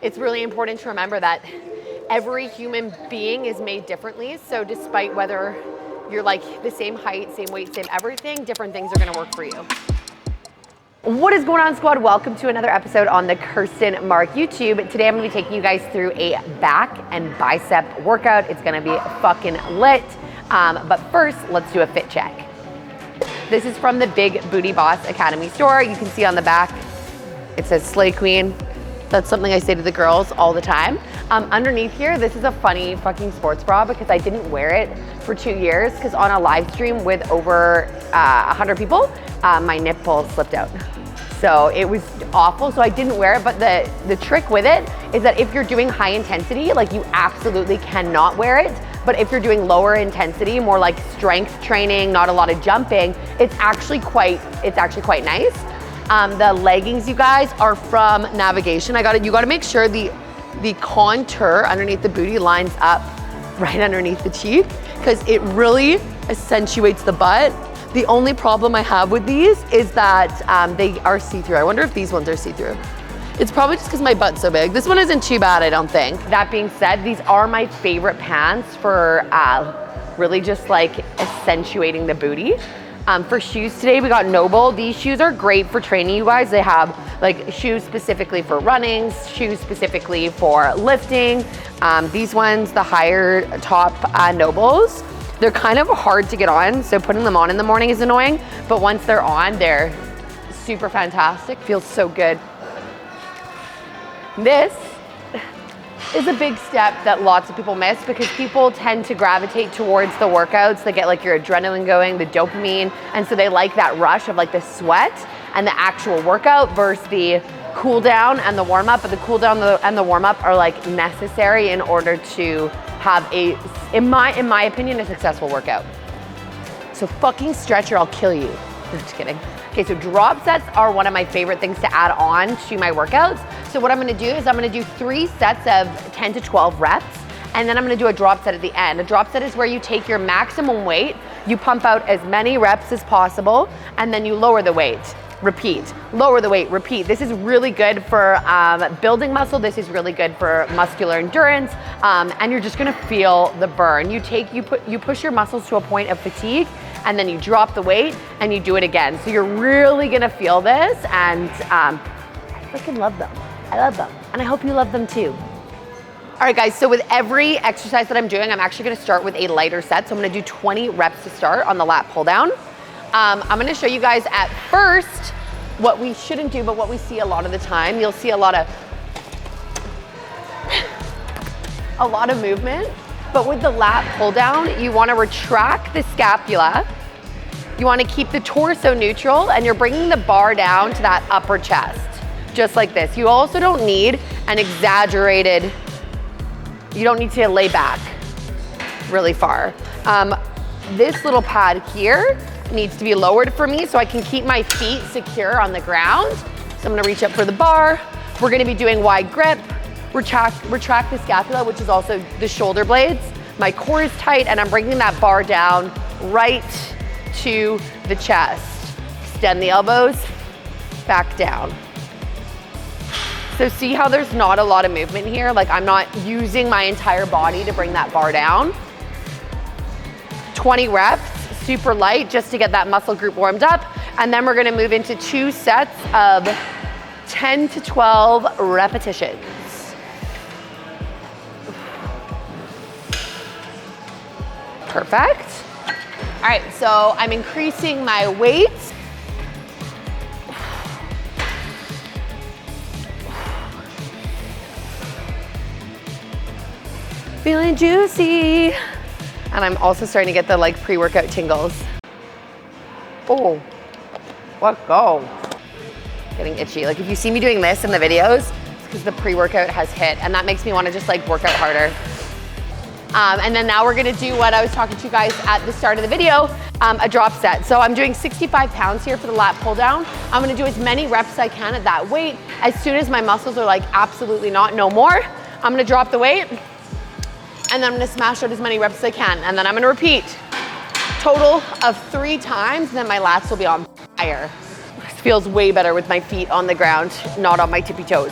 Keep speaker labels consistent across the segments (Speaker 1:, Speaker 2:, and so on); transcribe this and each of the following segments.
Speaker 1: It's really important to remember that every human being is made differently. So despite whether you're like the same height, same weight, same everything, different things are gonna work for you. What is going on, squad? Welcome to another episode on the Kirsten Mark YouTube. Today I'm gonna be taking you guys through a back and bicep workout. It's gonna be fucking lit. But first, let's do a fit check. This is from the Big Booty Boss Academy store. You can see on the back, it says Slay Queen. That's something I say to the girls all the time. Underneath here, this is a funny fucking sports bra because I didn't wear it for 2 years because on a live stream with over 100 people, my nipple slipped out. So it was awful, so I didn't wear it, but the trick with it is that if you're doing high intensity, like you absolutely cannot wear it, but if you're doing lower intensity, more like strength training, not a lot of jumping, it's actually quite nice. The leggings, you guys, are from Navigation. You gotta make sure the contour underneath the booty lines up right underneath the cheek because it really accentuates the butt. The only problem I have with these is that they are see-through. I wonder if these ones are see-through. It's probably just because my butt's so big. This one isn't too bad, I don't think. That being said, these are my favorite pants for really just like accentuating the booty. For shoes today, we got Noble. These shoes are great for training, you guys. They have like shoes specifically for running, shoes specifically for lifting. These ones, the higher top Nobles, they're kind of hard to get on, so putting them on in the morning is annoying, but once they're on, they're super fantastic. Feels so good. This is a big step that lots of people miss because people tend to gravitate towards the workouts that get like your adrenaline going, the dopamine, and so they like that rush of like the sweat and the actual workout versus the cool down and the warm up. But the cool down and the warm up are like necessary in order to have in my opinion, a successful workout. So fucking stretch or I'll kill you. Just kidding. Okay, so drop sets are one of my favorite things to add on to my workouts. So what I'm gonna do is I'm gonna do 3 sets of 10 to 12 reps, and then I'm gonna do a drop set at the end. A drop set is where you take your maximum weight, you pump out as many reps as possible, and then you lower the weight. Repeat, lower the weight, repeat. This is really good for building muscle. This is really good for muscular endurance, and you're just gonna feel the burn. You push your muscles to a point of fatigue, and then you drop the weight and you do it again. So you're really gonna feel this, and I freaking love them. I love them, and I hope you love them too. All right, guys, so with every exercise that I'm doing, I'm actually gonna start with a lighter set. So I'm gonna do 20 reps to start on the lat pull down. I'm gonna show you guys at first what we shouldn't do, but what we see a lot of the time. You'll see a lot of movement, but with the lat pull down, you wanna retract the scapula. You wanna keep the torso neutral, and you're bringing the bar down to that upper chest, just like this. You also don't need an exaggerated, you don't need to lay back really far. This little pad here needs to be lowered for me so I can keep my feet secure on the ground. So I'm gonna reach up for the bar. We're gonna be doing wide grip, retract the scapula, which is also the shoulder blades. My core is tight, and I'm bringing that bar down right to the chest. Extend the elbows, back down. So see how there's not a lot of movement here? Like I'm not using my entire body to bring that bar down. 20 reps, super light, just to get that muscle group warmed up. And then we're gonna move into 2 sets of 10 to 12 repetitions. Perfect. All right, so I'm increasing my weight. Feeling juicy. And I'm also starting to get the like pre-workout tingles. Oh, let's go. Getting itchy. Like if you see me doing this in the videos, it's because the pre-workout has hit, and that makes me want to just like work out harder. And then now we're gonna do what I was talking to you guys at the start of the video, a drop set. So I'm doing 65 pounds here for the lat pull down. I'm gonna do as many reps as I can at that weight. As soon as my muscles are like absolutely not, no more, I'm gonna drop the weight, and then I'm gonna smash out as many reps as I can, and then I'm gonna repeat. Total of 3 times, and then my lats will be on fire. This feels way better with my feet on the ground, not on my tippy toes.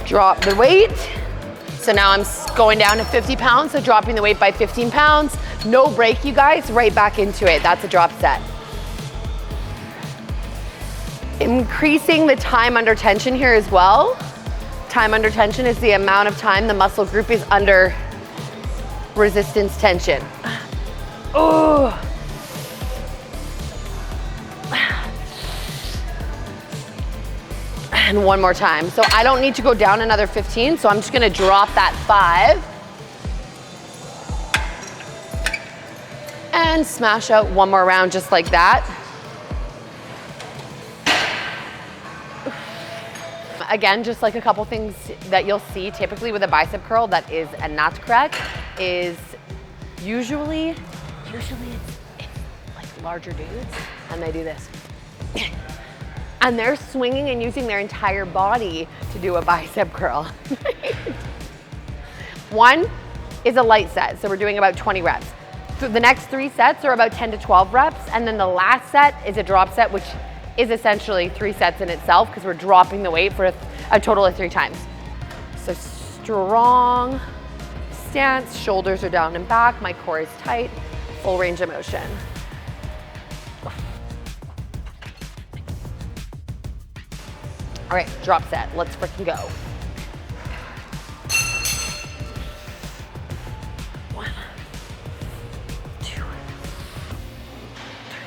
Speaker 1: Drop the weight. So now I'm going down to 50 pounds, so dropping the weight by 15 pounds. No break, you guys, right back into it. That's a drop set. Increasing the time under tension here as well. Time under tension is the amount of time the muscle group is under resistance tension. Oh. And one more time. So I don't need to go down another 15, so I'm just gonna drop that 5. And smash out one more round just like that. Again, just like a couple things that you'll see typically with a bicep curl that is not correct is usually it's like larger dudes and they do this. And they're swinging and using their entire body to do a bicep curl. One is a light set, so we're doing about 20 reps. So the next 3 sets are about 10 to 12 reps, and then the last set is a drop set, which is essentially 3 sets in itself because we're dropping the weight for a total of 3 times. So strong stance, shoulders are down and back, my core is tight, full range of motion. All right, drop set, let's freaking go. 1, 2, 3.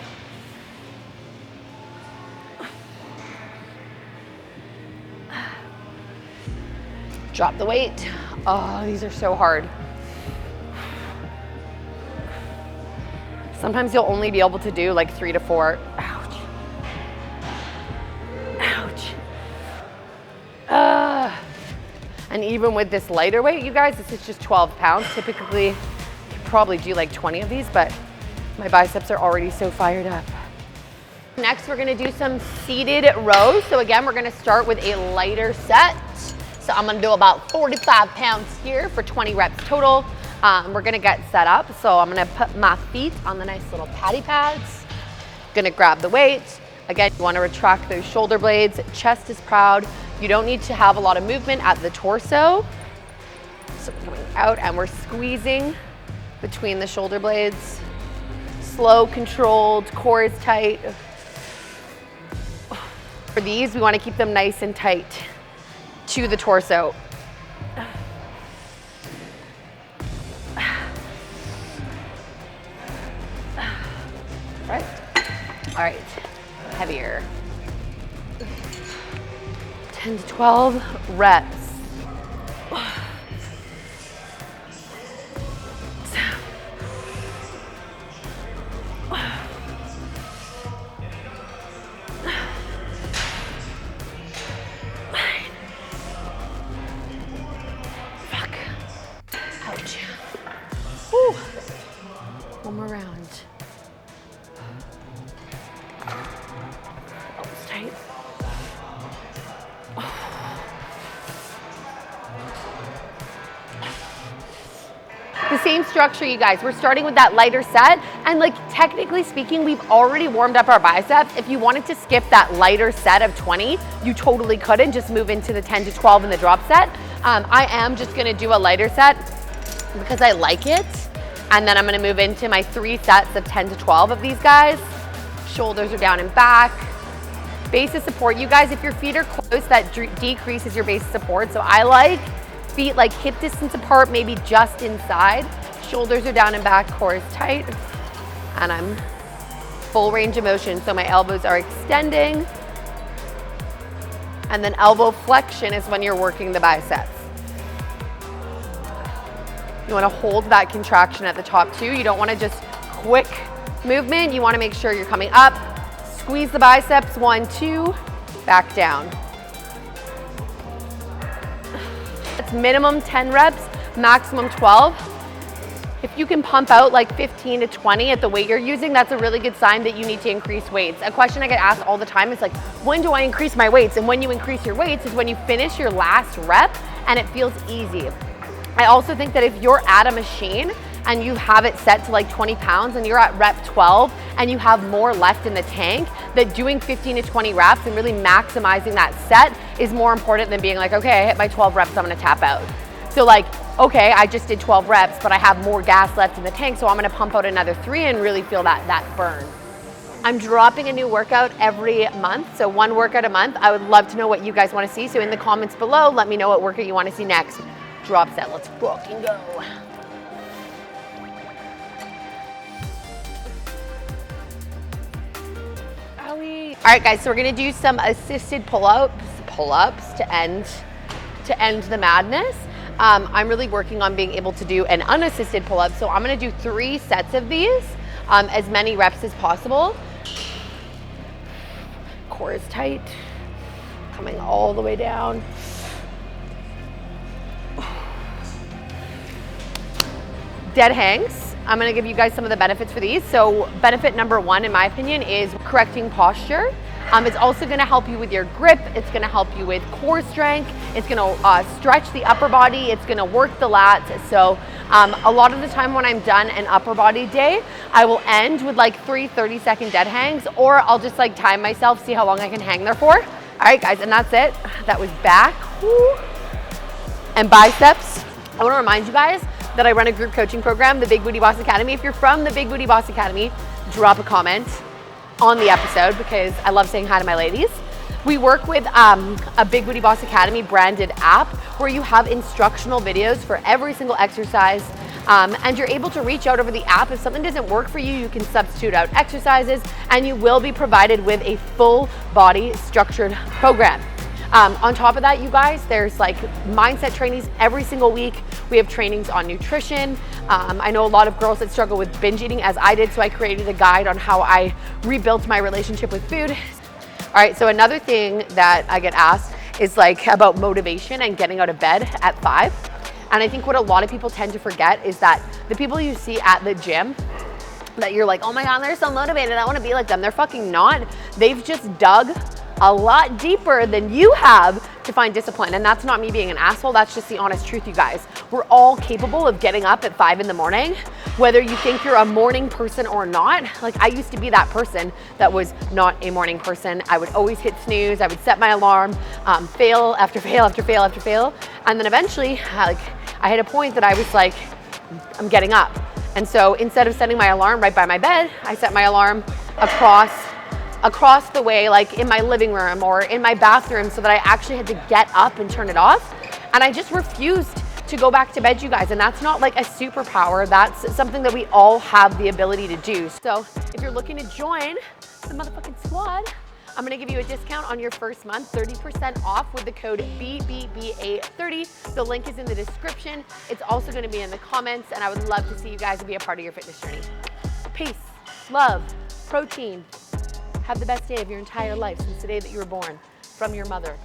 Speaker 1: Drop the weight. Oh, these are so hard. Sometimes you'll only be able to do like 3 to 4. Ouch. Ouch. And even with this lighter weight, you guys, this is just 12 pounds. Typically, you could probably do like 20 of these, but my biceps are already so fired up. Next, we're gonna do some seated rows. So again, we're gonna start with a lighter set. So I'm gonna do about 45 pounds here for 20 reps total. We're gonna get set up. So I'm gonna put my feet on the nice little patty pads. Gonna grab the weight. Again, you wanna retract those shoulder blades. Chest is proud. You don't need to have a lot of movement at the torso. So we're coming out and we're squeezing between the shoulder blades. Slow, controlled, core is tight. For these, we wanna keep them nice and tight to the torso. Right. All right, heavier. 10 to 12 reps. Fuck. Ouch. Whew. One more round. Elbows tight. The same structure, you guys. We're starting with that lighter set, and like technically speaking, we've already warmed up our biceps. If you wanted to skip that lighter set of 20, you totally could and just move into the 10 to 12 in the drop set. I am just gonna do a lighter set because I like it, and then I'm gonna move into my 3 sets of 10 to 12 of these guys. Shoulders are down and back. Base of support, you guys, if your feet are close, that decreases your base of support. So I like feet like hip distance apart, maybe just inside. Shoulders are down and back, core is tight. And I'm full range of motion. So my elbows are extending. And then elbow flexion is when you're working the biceps. You wanna hold that contraction at the top too. You don't wanna just quick movement. You wanna make sure you're coming up. Squeeze the biceps, 1, 2, back down. That's minimum 10 reps, maximum 12. If you can pump out like 15 to 20 at the weight you're using, that's a really good sign that you need to increase weights. A question I get asked all the time is like, when do I increase my weights? And when you increase your weights is when you finish your last rep and it feels easy. I also think that if you're at a machine and you have it set to like 20 pounds and you're at rep 12 and you have more left in the tank, that doing 15 to 20 reps and really maximizing that set is more important than being like, okay, I hit my 12 reps, I'm gonna tap out. So like, okay, I just did 12 reps, but I have more gas left in the tank, so I'm gonna pump out another 3 and really feel that burn. I'm dropping a new workout every month, so 1 workout a month. I would love to know what you guys wanna see, so in the comments below, let me know what workout you wanna see next. Drop set, let's fucking go. Owie. All right, guys, so we're gonna do some assisted pull-ups to end the madness. I'm really working on being able to do an unassisted pull-up, so I'm gonna do 3 sets of these, as many reps as possible. Core is tight, coming all the way down. Dead hangs. I'm gonna give you guys some of the benefits for these. So benefit number 1, in my opinion, is correcting posture. It's also gonna help you with your grip. It's gonna help you with core strength. It's gonna stretch the upper body. It's gonna work the lats. So a lot of the time when I'm done an upper body day, I will end with like 3 30-second dead hangs, or I'll just like time myself, see how long I can hang there for. All right, guys, and that's it. That was back. Woo. And biceps. I wanna remind you guys that I run a group coaching program, the Big Booty Boss Academy. If you're from the Big Booty Boss Academy, drop a comment on the episode because I love saying hi to my ladies. We work with a Big Booty Boss Academy branded app where you have instructional videos for every single exercise, and you're able to reach out over the app. If something doesn't work for you, you can substitute out exercises, and you will be provided with a full body structured program. On top of that, you guys, there's like mindset trainings every single week. We have trainings on nutrition. I know a lot of girls that struggle with binge eating, as I did, so I created a guide on how I rebuilt my relationship with food. All right, so another thing that I get asked is like about motivation and getting out of bed at 5. And I think what a lot of people tend to forget is that the people you see at the gym that you're like, oh my God, they're so motivated, I wanna be like them. They're fucking not. They've just dug a lot deeper than you have to find discipline. And that's not me being an asshole, that's just the honest truth, you guys. We're all capable of getting up at 5 in the morning, whether you think you're a morning person or not. Like I used to be that person that was not a morning person. I would always hit snooze, I would set my alarm, fail after fail after fail after fail. And then eventually, I hit a point that I was like, I'm getting up. And so instead of setting my alarm right by my bed, I set my alarm across the way, like in my living room or in my bathroom, so that I actually had to get up and turn it off. And I just refused to go back to bed, you guys. And that's not like a superpower. That's something that we all have the ability to do. So if you're looking to join the motherfucking squad, I'm gonna give you a discount on your first month, 30% off with the code BBBA30. The link is in the description. It's also gonna be in the comments, and I would love to see you guys be a part of your fitness journey. Peace, love, protein. Have the best day of your entire life since the day that you were born, from your mother.